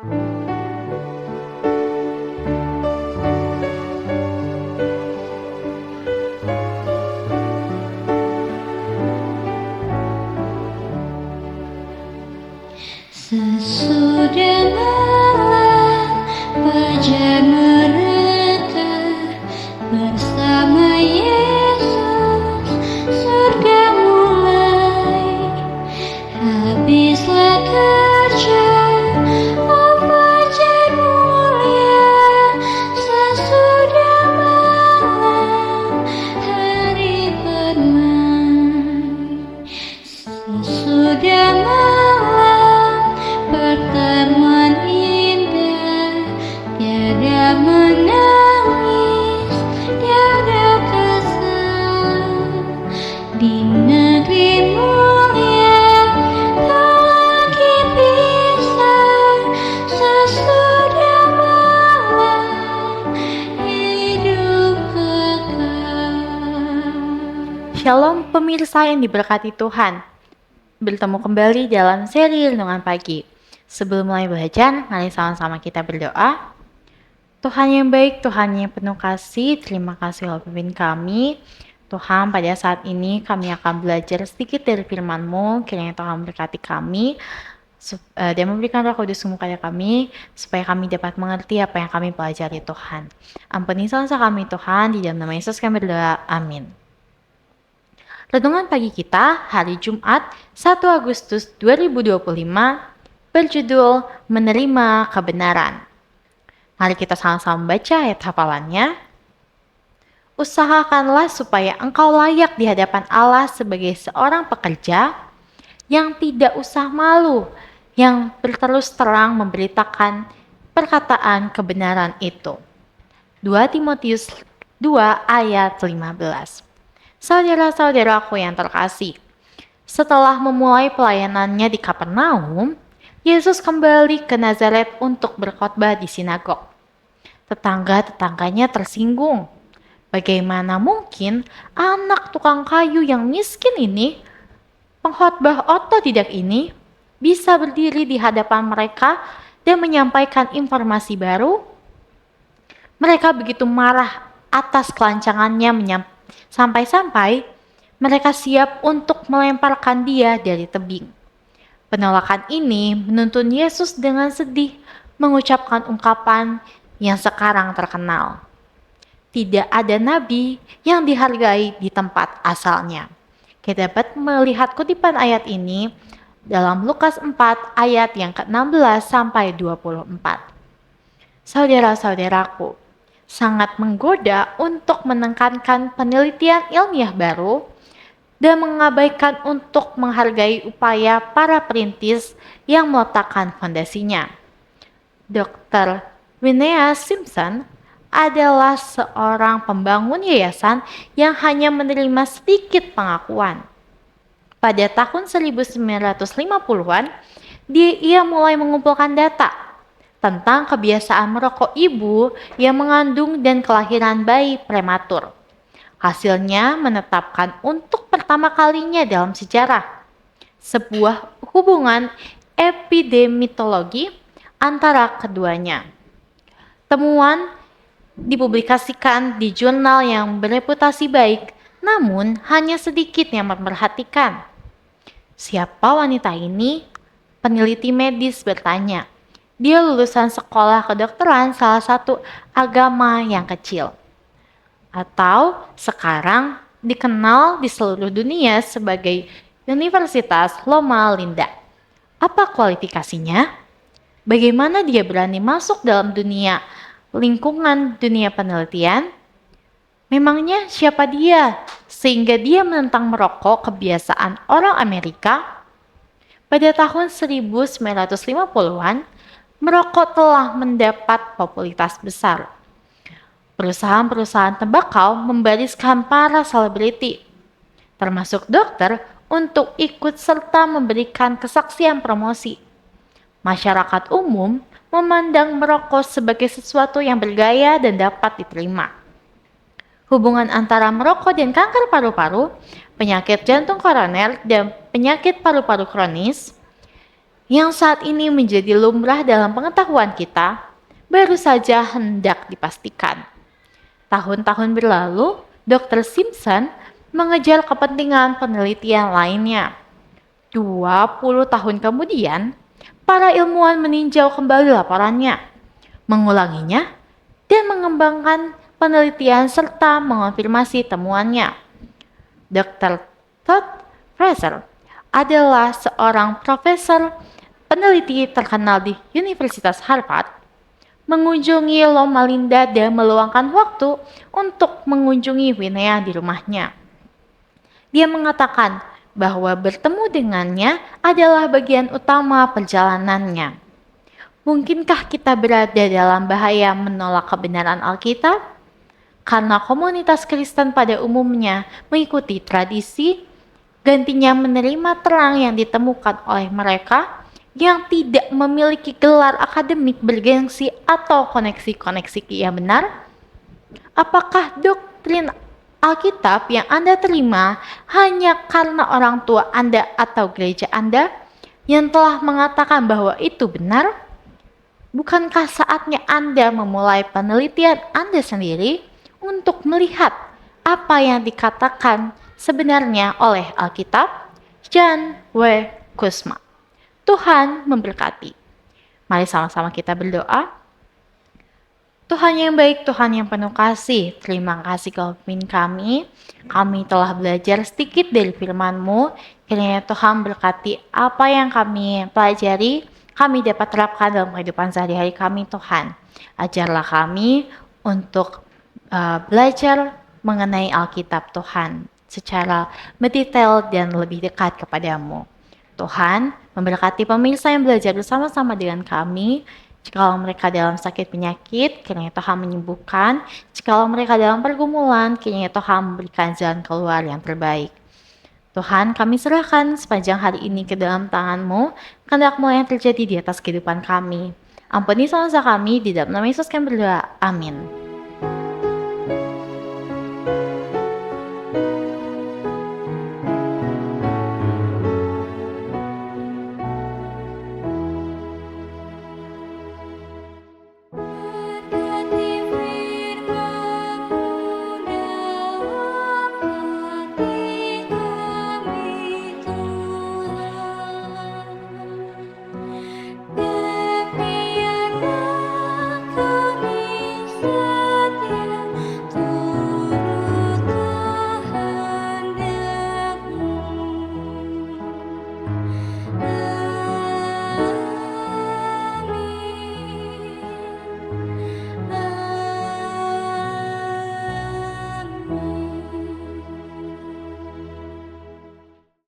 Sesudah malam fajar mereka bersama Yesus, surga mulai. Habislah kerja, oh fajar mulia. Sesudah malam hari bermain. Sesudah malam pertemuan indah, tiada menangis, tiada kesal. Di negeri mulia tak lagi pisah. Sesudah malam hidup kekal. Shalom pemirsa yang diberkati Tuhan. Bertemu kembali dalam seri Renungan Pagi. Sebelum mulai belajar, mari sama-sama kita berdoa. Tuhan yang baik, Tuhan yang penuh kasih, terima kasih oleh pemimpin kami. Tuhan, pada saat ini kami akan belajar sedikit dari firman-Mu. Kiranya Tuhan memberkati kami dan memberikan Roh Kudus-Mu kepada kami, supaya kami dapat mengerti apa yang kami pelajari Tuhan. Ampuni salah kami Tuhan, di dalam nama Yesus kami berdoa, amin. Renungan pagi kita hari Jumat 1 Agustus 2025 berjudul Menerima Kebenaran. Mari kita sama-sama membaca ayat hafalannya. Usahakanlah supaya engkau layak di hadapan Allah sebagai seorang pekerja yang tidak usah malu, yang berterus terang memberitakan perkataan kebenaran itu. 2 Timotius 2 ayat 15. Saudara-saudaraku yang terkasih, setelah memulai pelayanannya di Kapernaum, Yesus kembali ke Nazaret untuk berkhotbah di sinagog. Tetangga-tetangganya tersinggung. Bagaimana mungkin anak tukang kayu yang miskin ini, pengkhotbah otodidak ini, bisa berdiri di hadapan mereka dan menyampaikan informasi baru? Mereka begitu marah atas kelancangannya sampai-sampai mereka siap untuk melemparkan dia dari tebing. Penolakan ini menuntun Yesus dengan sedih mengucapkan ungkapan yang sekarang terkenal. Tidak ada nabi yang dihargai di tempat asalnya. Kita dapat melihat kutipan ayat ini dalam Lukas 4 ayat yang ke-16 sampai 24. Saudara-saudaraku, sangat menggoda untuk menekankan penelitian ilmiah baru dan mengabaikan untuk menghargai upaya para perintis yang meletakkan fondasinya. Dr. Phineas Simpson adalah seorang pembangun yayasan yang hanya menerima sedikit pengakuan. Pada tahun 1950-an, ia mulai mengumpulkan data tentang kebiasaan merokok ibu yang mengandung dan kelahiran bayi prematur. Hasilnya menetapkan untuk pertama kalinya dalam sejarah sebuah hubungan epidemiologi antara keduanya. Temuan dipublikasikan di jurnal yang bereputasi baik, namun hanya sedikit yang memperhatikan. Siapa wanita ini? Peneliti medis bertanya. Dia lulusan sekolah kedokteran salah satu agama yang kecil, atau sekarang dikenal di seluruh dunia sebagai Universitas Loma Linda. Apa kualifikasinya? Bagaimana dia berani masuk dalam lingkungan dunia penelitian? Memangnya siapa dia sehingga dia menentang merokok kebiasaan orang Amerika? Pada tahun 1950-an, merokok telah mendapat popularitas besar. Perusahaan-perusahaan tembakau membariskan para selebriti, termasuk dokter, untuk ikut serta memberikan kesaksian promosi. Masyarakat umum memandang merokok sebagai sesuatu yang bergaya dan dapat diterima. Hubungan antara merokok dan kanker paru-paru, penyakit jantung koroner, dan penyakit paru-paru kronis yang saat ini menjadi lumrah dalam pengetahuan kita, baru saja hendak dipastikan. Tahun-tahun berlalu, Dr. Simpson mengejar kepentingan penelitian lainnya. 20 tahun kemudian, para ilmuwan meninjau kembali laporannya, mengulanginya, dan mengembangkan penelitian serta mengonfirmasi temuannya. Dr. Todd Fraser adalah seorang profesor peneliti terkenal di Universitas Harvard, mengunjungi Loma Linda dan meluangkan waktu untuk mengunjungi Winea di rumahnya. Dia mengatakan bahwa bertemu dengannya adalah bagian utama perjalanannya. Mungkinkah kita berada dalam bahaya menolak kebenaran Alkitab? Karena komunitas Kristen pada umumnya mengikuti tradisi, gantinya menerima terang yang ditemukan oleh mereka yang tidak memiliki gelar akademik bergengsi atau koneksi-koneksi yang benar. Apakah doktrin Alkitab yang Anda terima hanya karena orang tua Anda atau gereja Anda yang telah mengatakan bahwa itu benar? Bukankah saatnya Anda memulai penelitian Anda sendiri untuk melihat apa yang dikatakan sebenarnya oleh Alkitab? John W. Kusma. Tuhan memberkati. Mari sama-sama kita berdoa. Tuhan yang baik, Tuhan yang penuh kasih, terima kasih Kau pimpin kami. Kami telah belajar sedikit dari firman-Mu. Kiranya Tuhan berkati apa yang kami pelajari, kami dapat terapkan dalam kehidupan sehari-hari kami, Tuhan. Ajarlah kami untuk belajar mengenai Alkitab, Tuhan, secara mendetail dan lebih dekat kepadamu. Tuhan, memberkati pemirsa yang belajar bersama-sama dengan kami. Jikalau mereka dalam sakit penyakit, kiranya Tuhan menyembuhkan. Jikalau mereka dalam pergumulan, kiranya Tuhan memberikan jalan keluar yang terbaik. Tuhan, kami serahkan sepanjang hari ini ke dalam tangan-Mu, kehendak-Mu yang terjadi di atas kehidupan kami. Ampuni dosa kami, di dalam nama Yesus kami berdoa. Amin.